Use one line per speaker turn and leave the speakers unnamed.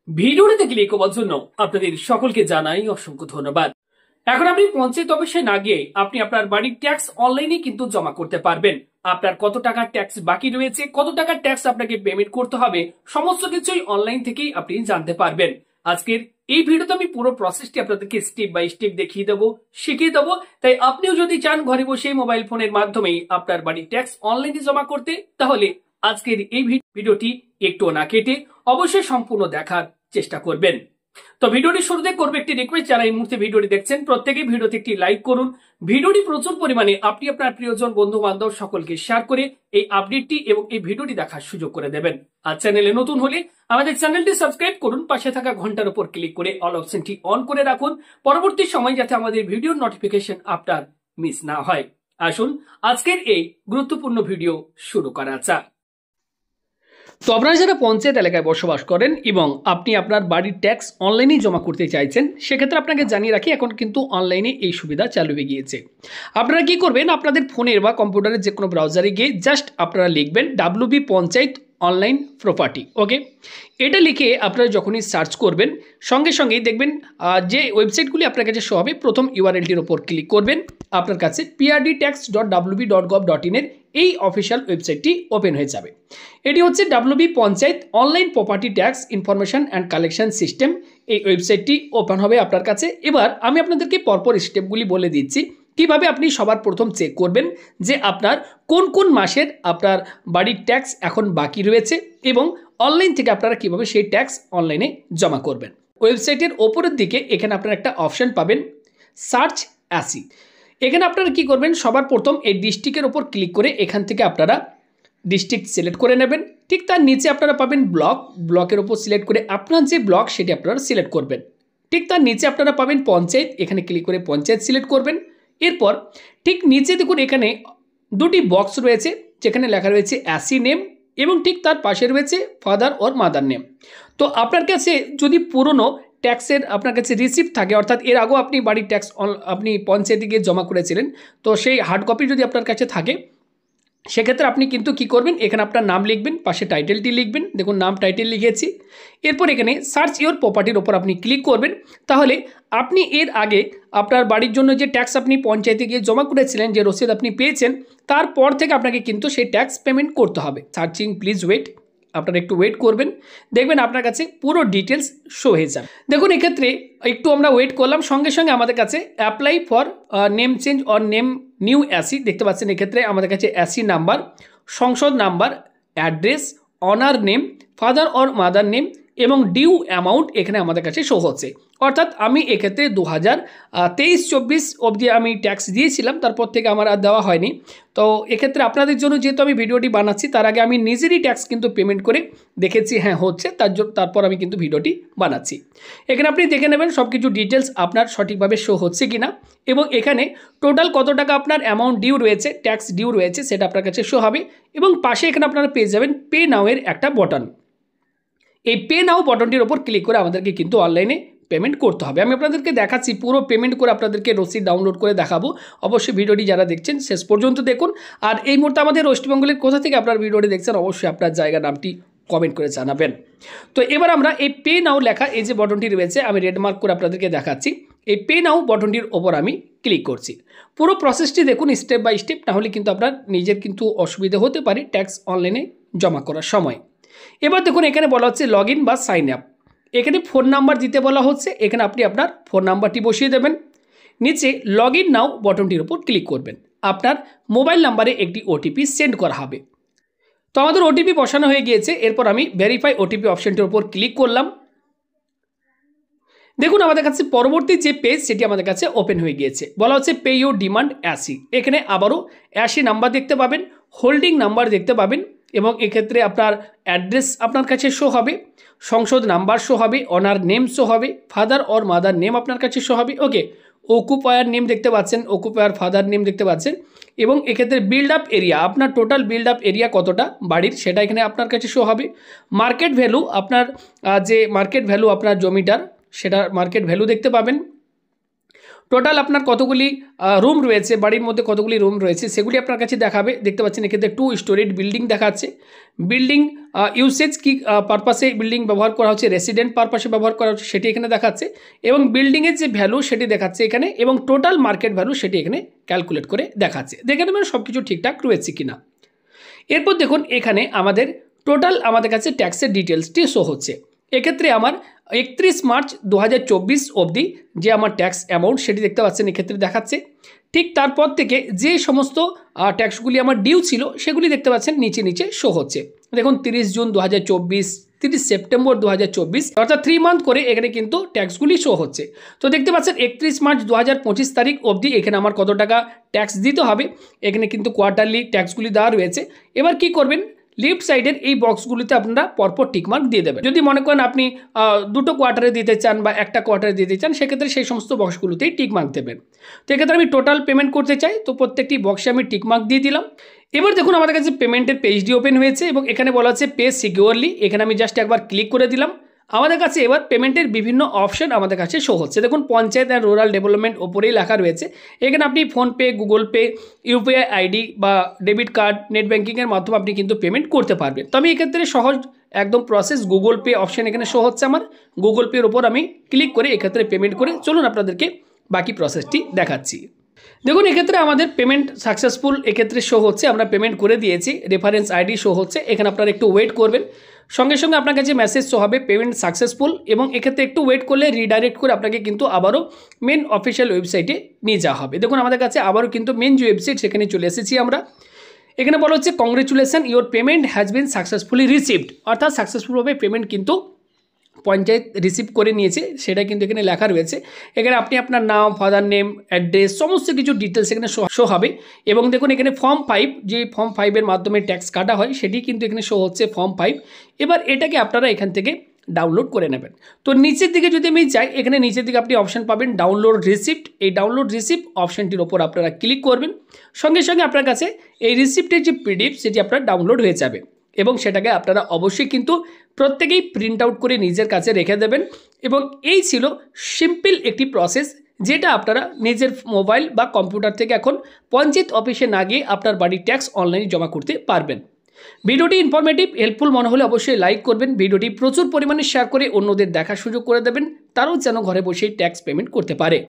ভিডিওটিতে ক্লিক করার জন্য আপনাদের সকলকে জানাই অসংখ্য ধন্যবাদ। এখন আপনি পঞ্চায়েত অফিসে না গিয়ে আপনি আপনার বাড়ির ট্যাক্স অনলাইনে কিন্তু জমা করতে পারবেন। আপনার কত টাকা ট্যাক্স বাকি রয়েছে, কত টাকা ট্যাক্স আপনাকে পেমেন্ট করতে হবে, সমস্ত কিছুই অনলাইন থেকেই আপনি জানতে পারবেন। আজকের এই ভিডিওতে আমি পুরো প্রসেসটি আপনাদেরকে স্টেপ বাই স্টেপ দেখিয়ে দেবো, শিখিয়ে দেবো। তাই আপনিও যদি চান ঘরে বসে মোবাইল ফোনের মাধ্যমে আপনার বাড়ির ট্যাক্স অনলাইনে জমা করতে, তাহলে আজকের এই ভিডিওটি একটু না কেটে অবশ্যই সম্পূর্ণ দেখার চেষ্টা করবেন। তো ভিডিওটি শুরুতে করবে একটি রিকোয়েস্ট, যারা এই মুহূর্তে ভিডিওটি দেখছেন প্রত্যেকেই ভিডিওতে একটি লাইক করুন। ভিডিওটি প্রচুর পরিমাণে আপনি আপনার প্রিয়জন বন্ধু বান্ধব সকলকে শেয়ার করে এই আপডেটটি এবং এই ভিডিওটি দেখার সুযোগ করে দেবেন। আর চ্যানেলে নতুন হলে আমাদের চ্যানেলটি সাবস্ক্রাইব করুন, পাশে থাকা ঘন্টার উপর ক্লিক করে অল অপশনটি অন করে রাখুন, পরবর্তী সময় যাতে আমাদের ভিডিওর নোটিফিকেশন আপনার মিস না হয়। আসুন আজকের এই গুরুত্বপূর্ণ ভিডিও শুরু করা যাক। তো আপনারা যারা পঞ্চায়েত এলাকায় বসবাস করেন এবং আপনি আপনার বাড়ির ট্যাক্স অনলাইনে জমা করতে চাইছেন, সেক্ষেত্রে আপনাকে জানিয়ে রাখি এখন কিন্তু অনলাইনে এই সুবিধা চালু হয়ে গিয়েছে। আপনারা কি করবেন, আপনাদের ফোনের বা কম্পিউটারের যে কোনো ব্রাউজারে গিয়ে জাস্ট আপনারা লিখবেন WB পঞ্চায়েত অনলাইন প্রপার্টি। ওকে, এটা লিখে আপনারা যখনই সার্চ করবেন সঙ্গে সঙ্গেই দেখবেন যে ওয়েবসাইটগুলি আপনার কাছে শো হবে। প্রথম ইউআরএলটির ওপর ক্লিক করবেন, আপনার কাছে prdtax.wb.gov.in এর এই অফিসিয়াল ওয়েবসাইটটি ওপেন হয়ে যাবে। এটি হচ্ছে WB panchayat online property tax information and collection system. এই ওয়েবসাইটটি ওপেন হবে আপনার কাছে। এবার আমি আপনাদেরকে পরপর স্টেপগুলি বলে দিচ্ছি কিভাবে আপনি সবার প্রথম চেক করবেন যে আপনার কোন কোন মাসের আপনার বাড়ির ট্যাক্স এখন বাকি রয়েছে এবং অনলাইন থেকে আপনারা কিভাবে সেই ট্যাক্স অনলাইনে জমা করবেন। ওয়েবসাইটের ওপরের দিকে এখানে আপনারা একটা অপশন পাবেন, সার্চ অ্যাসি। এখানে আপনারা কি করবেন, সবার প্রথম এই ডিস্ট্রিক্টের ওপর ক্লিক করে এখান থেকে আপনারা ডিস্ট্রিক্ট সিলেক্ট করে নেবেন। ঠিক তার নিচে আপনারা পাবেন ব্লক, ব্লকের ওপর সিলেক্ট করে আপনার যে ব্লক সেটি আপনারা সিলেক্ট করবেন। ঠিক তার নিচে আপনারা পাবেন পঞ্চায়েত, এখানে ক্লিক করে পঞ্চায়েত সিলেক্ট করবেন। এরপর ঠিক নিচে দেখুন এখানে দুটি বক্স রয়েছে যেখানে লেখা রয়েছে অ্যাসি নেম এবং ঠিক তার পাশে রয়েছে ফাদার অর মাদার নেম। তো আপনার কাছে যদি পুরনো ট্যাক্সের আপনার কাছে রিসিপ্ট থাকে, অর্থাৎ এর আগেও আপনি বাড়ির ট্যাক্স আপনি পঞ্চায়েতে গিয়ে জমা করেছিলেন, তো সেই হার্ড কপি যদি আপনার কাছে থাকে সেক্ষেত্রে আপনি কিন্তু কি করবেন, এখানে আপনার নাম লিখবেন, পাশে টাইটেলটি লিখবেন, দেখুন নাম টাইটেল লিখেছি। এরপর এখানে সার্চ ইওর প্রপার্টির ওপর আপনি ক্লিক করবেন। তাহলে আপনি এর আগে আপনার বাড়ির জন্য যে ট্যাক্স আপনি পঞ্চায়েতে গিয়ে জমা করেছিলেন, যে রসিদ আপনি পেয়েছেন, তারপর থেকে আপনাকে কিন্তু সেই ট্যাক্স পেমেন্ট করতে হবে। সার্চিং প্লিজ ওয়েট, আপনারা একটু ওয়েট করবেন, দেখবেন আপনার কাছে পুরো ডিটেলস শো হয়ে যাবে। দেখুন এক্ষেত্রে একটু আমরা ওয়েট করলাম, সঙ্গে সঙ্গে আমাদের কাছে apply for name change or name new AC দেখতে পাচ্ছেন। এক্ষেত্রে আমাদের কাছে অ্যাসি নাম্বার, সংসদ number, address, owner name, father or mother name এবং ডিউ অ্যামাউন্ট এখানে আমাদের কাছে শো হচ্ছে। অর্থাৎ আমি এক্ষেত্রে 2023-24 অবধি আমি ট্যাক্স দিয়েছিলাম, তারপর থেকে আমার আর দেওয়া হয়নি। তো এক্ষেত্রে আপনাদের জন্য যেহেতু আমি ভিডিওটি বানাচ্ছি, তার আগে আমি নিজেরই ট্যাক্স কিন্তু পেমেন্ট করে দেখেছি হ্যাঁ হচ্ছে, তারপর আমি কিন্তু ভিডিওটি বানাচ্ছি। এখানে আপনি দেখে নেবেন সব কিছু ডিটেলস আপনার সঠিকভাবে শো হচ্ছে কিনা এবং এখানে টোটাল কত টাকা আপনার অ্যামাউন্ট ডিউ রয়েছে, ট্যাক্স ডিউ রয়েছে, সেটা আপনার কাছে শো হবে। এবং পাশে এখানে আপনারা পেয়ে যাবেন পে নাও এর একটা বটন। এই পে নাও বটনটির ওপর ক্লিক করে আমাদেরকে কিন্তু অনলাইনে পেমেন্ট করতে হবে। আমি আপনাদেরকে দেখাচ্ছি, পুরো পেমেন্ট করে আপনাদেরকে রসিদ ডাউনলোড করে দেখাবো। অবশ্যই ভিডিওটি যারা দেখছেন শেষ পর্যন্ত দেখুন। আর এই মুহূর্তে আমাদের ওয়েস্টবেঙ্গলের কোথা থেকে আপনার ভিডিওটি দেখছেন অবশ্যই আপনার জায়গার নামটি কমেন্ট করে জানাবেন। তো এবার আমরা এই পে নাও লেখা এই যে বটনটি রয়েছে, আমি রেড মার্ক করে আপনাদেরকে দেখাচ্ছি। এই পে নাও বটনটির ওপর আমি ক্লিক করছি। পুরো প্রসেসটি দেখুন স্টেপ বাই স্টেপ, নাহলে কিন্তু আপনার নিজের কিন্তু অসুবিধা হতে পারে ট্যাক্স অনলাইনে জমা করার সময়। এবার দেখুন এখানে বলা হচ্ছে লগ ইন বা সাইন আপ। এখানে ফোন নাম্বার দিতে বলা হচ্ছে, এখানে আপনি আপনার ফোন নাম্বারটি বসিয়ে দেবেন। নিচে লগ ইন নাও বটনটির উপর ক্লিক করবেন। আপনার মোবাইল নাম্বারে একটি ওটিপি সেন্ড করা হবে। তো আমাদের ওটিপি বসানো হয়ে গিয়েছে। এরপর আমি ভেরিফাই ওটিপি অপশনটির উপর ক্লিক করলাম। দেখুন আমাদের কাছে পরবর্তী যে পেজ সেটি আমাদের কাছে ওপেন হয়ে গিয়েছে। বলা হচ্ছে পে ইউর ডিমান্ড অ্যাসি। এখানে আবারও অ্যাসি নাম্বার দেখতে পাবেন, হোল্ডিং নাম্বার দেখতে পাবেন এবং এক্ষেত্রে আপনার অ্যাড্রেস আপনার কাছে শো হবে, সংসদ নাম্বার শো হবে, অনার নেম শো হবে, ফাদার অর মাদার নেম আপনার কাছে শো হবে। ওকে, অকুপায়ার নেম দেখতে পাচ্ছেন, অকুপায়ার ফাদার নেম দেখতে পাচ্ছেন এবং এক্ষেত্রে বিল্ড আপ এরিয়া, আপনার টোটাল বিল্ড আপ এরিয়া কতটা বাড়ির সেটা এখানে আপনার কাছে শো হবে। মার্কেট ভ্যালু, আপনার যে মার্কেট ভ্যালু আপনার জমিটার সেটা মার্কেট ভ্যালু দেখতে পাবেন। টোটাল আপনার কতগুলি রুম রয়েছে, বাড়ির মধ্যে কতগুলি রুম রয়েছে সেগুলি আপনার কাছে দেখাবে। দেখতে পাচ্ছেন এক্ষেত্রে 2 স্টোরেড বিল্ডিং দেখাচ্ছে। বিল্ডিং ইউসেজ কি পারপাসে বিল্ডিং ব্যবহার করা হচ্ছে, রেসিডেন্ট পারপাসে ব্যবহার করা হচ্ছে সেটি এখানে দেখাচ্ছে, এবং বিল্ডিংয়ের যে ভ্যালু সেটি দেখাচ্ছে এখানে, এবং টোটাল মার্কেট ভ্যালু সেটি এখানে ক্যালকুলেট করে দেখাচ্ছে। দেখে নেবেন সব কিছু ঠিকঠাক রয়েছে কিনা। এরপর দেখুন এখানে আমাদের টোটাল আমাদের কাছে ট্যাক্সের ডিটেলসটি শো হচ্ছে। এক্ষেত্রে আমার 31 মার্চ 2024 অবধি যে আমার ট্যাক্স অ্যামাউন্ট সেটি দেখতে পাচ্ছেন এক্ষেত্রে দেখাচ্ছে। ঠিক তারপর থেকে যে সমস্ত ট্যাক্সগুলি আমার ডিউ ছিল সেগুলি দেখতে পাচ্ছেন নিচে নিচে শো হচ্ছে। দেখুন 30 জুন 2024, 30 সেপ্টেম্বর 2024, অর্থাৎ 3 মান্থ করে এখানে কিন্তু ট্যাক্সগুলি শো হচ্ছে। তো দেখতে পাচ্ছেন 31 মার্চ 2025 তারিখ অবধি এখানে আমার কত টাকা ট্যাক্স দিতে হবে, এখানে কিন্তু কোয়ার্টারলি ট্যাক্সগুলি দেওয়া রয়েছে। এবার কি করবেন, লেফট সাইডের এই বক্সগুলিতে আপনারা পরপর টিকমার্ক দিয়ে দেবেন। যদি মনে করেন আপনি দুটো কোয়ার্টারে দিতে চান বা একটা কোয়ার্টারে দিতে চান, সেক্ষেত্রে সেই সমস্ত বক্সগুলোতেই টিকমার্ক দেবেন। তো এক্ষেত্রে আমি টোটাল পেমেন্ট করতে চাই, তো প্রত্যেকটি বক্সে আমি টিকমার্ক দিয়ে দিলাম। এবার দেখুন আমাদের কাছে পেমেন্টের পেজটি ওপেন হয়েছে এবং এখানে বলা আছে পে সিকিউরলি। এখানে আমি জাস্ট একবার ক্লিক করে দিলাম। আমাদের কাছে এবার পেমেন্টের বিভিন্ন অপশন আমাদের কাছে শো হচ্ছে। দেখুন পঞ্চায়েত অ্যান্ড রুরাল ডেভেলপমেন্ট ওপরেই লেখা রয়েছে। এখানে আপনি PhonePe, Google pay, UPI ID বা ডেবিট কার্ড, নেট ব্যাঙ্কিংয়ের মাধ্যমে আপনি কিন্তু পেমেন্ট করতে পারবেন। তো আমি এক্ষেত্রে সহজ একদম প্রসেস গুগল পে অপশন এখানে শো হচ্ছে আমার। গুগল পের ওপর আমি ক্লিক করে এক্ষেত্রে পেমেন্ট করে চলুন আপনাদেরকে বাকি প্রসেসটি দেখাচ্ছি। দেখুন এক্ষেত্রে আমাদের পেমেন্ট সাকসেসফুল এক্ষেত্রে শো হচ্ছে, আমরা পেমেন্ট করে দিয়েছি। রেফারেন্স আইডি শো হচ্ছে, এখানে আপনারা একটু ওয়েট করবেন। সঙ্গে সঙ্গে আপনার কাছে মেসেজ শো হবে পেমেন্ট সাকসেসফুল, এবং এক্ষেত্রে একটু ওয়েট করলে রিডাইরেক্ট করে আপনাকে কিন্তু আবারও মেন অফিসিয়াল ওয়েবসাইটে নিয়ে যাওয়া হবে। দেখুন আমাদের কাছে আবারও কিন্তু মেন যে ওয়েবসাইট সেখানে চলে এসেছি আমরা। এখানে বলা হচ্ছে congratulation your payment has been successfully received, অর্থাৎ সাকসেসফুলভাবে পেমেন্ট কিন্তু পঞ্চায়েত রিসিভ করে নিয়েছে, সেটা কিন্তু এখানে লেখা রয়েছে। এখানে আপনি আপনার নাম, ফাদার নেম, অ্যাড্রেস, সমস্ত কিছু ডিটেলস এখানে শো হবে। এবং দেখুন এখানে ফর্ম 5, যে ফর্ম 5-এর মাধ্যমে ট্যাক্স কাটা হয় সেটি কিন্তু এখানে শো হচ্ছে ফর্ম 5। এবার এটাকে আপনারা এখান থেকে ডাউনলোড করে নেবেন। তো নিচের দিকে যদি আমি যাই, এখানে নিচের দিকে আপনি অপশন পাবেন ডাউনলোড রিসিপ্ট। এই ডাউনলোড রিসিপ্ট অপশনটির ওপর আপনারা ক্লিক করবেন। সঙ্গে সঙ্গে আপনার কাছে এই রিসিপ্টের যে পিডিএফ সেটি আপনার ডাউনলোড হয়ে যাবে, এবং সেটাকে আপনারা অবশ্যই কিন্তু প্রত্যেকেই প্রিন্ট আউট করে নিজের কাছে রেখে দেবেন। এবং এই ছিল সিম্পল একটি প্রসেস, যেটা আপনারা নিজের মোবাইল বা কম্পিউটার থেকে এখন পঞ্চায়েত অফিসে না গিয়ে আপনার বাড়ির ট্যাক্স অনলাইনে জমা করতে পারবেন। ভিডিওটি ইনফরমেটিভ, হেল্পফুল মনে হলে অবশ্যই লাইক করবেন। ভিডিওটি প্রচুর পরিমাণে শেয়ার করে অন্যদের দেখার সুযোগ করে দেবেন, তারাও যেন ঘরে বসেই ট্যাক্স পেমেন্ট করতে পারে।